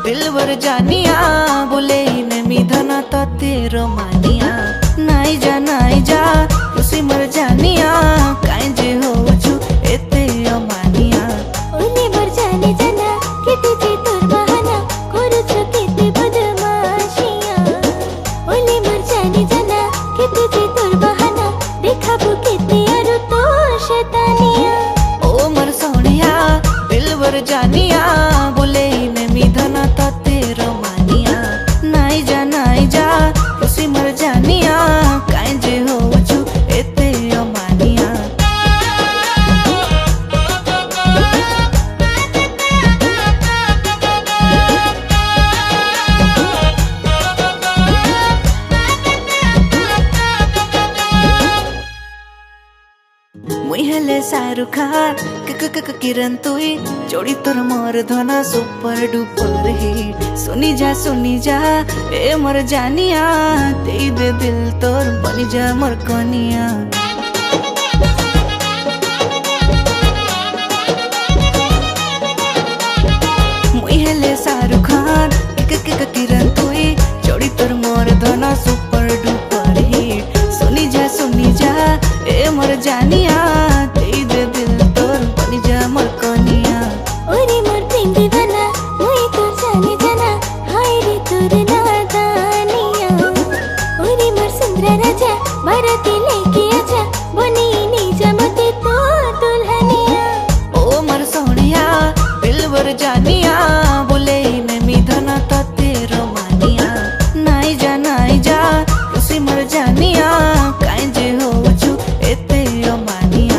दिलवर जानिया बोले नेमी धना तो तेरो मानिया नाई जा खुशी मर जानिया काई जे हो छु एते अमानिया ओले मर जाने जाना केते जे तोर बहाना करू छु केते बदमाशिया ओले मर जाने जाना केते जे तोर बहाना देखाबो केते आरो तो शैतानिया ओ मर सोनिया दिलवर जानिया बोले नेमी धना तो तेरो मानिया नाई जा खुशी मर जानिया काई जे हो छु एते अमानिया मुई हेले शाहरुख खान किरण तुई जोड़ी तोर मोर धना सुपर डुपर हिट सुनी जा ए मर जानिया दे दे दिल तोर बनी जा मोर कनिया मुई हेले शाहरुख खान किरण तुई जोड़ी तोर मोर धना सुपर डुपर हिट सुनी जा ए मर जानिया दे दे दिल तोर बनी जा मोर कनिया ओरे मोर प्रेम दीवाना मुई तो जाने जाना हाय रे तोर नादानिया ओरे मोर सुंदर राजा बाराती लेके आजा बनी नीजा मते तो दुल्हनिया ओ मर सोनिया दिलवर जानिया बोले नेमी धना तो तेरो मानिया नाई जा खुशी मर जानिया काई जे हो छु एते अमानिया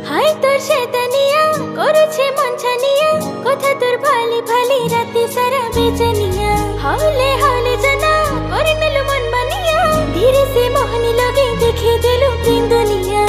हाय तोर शैतानिया करूछे मन छानिया कथा तोर भाली भाली राती सारा बेचनिया हावले जना करे नलु मन बनिया धीरे से मोहनी लगे देखे दिलु प्रेम दुनिया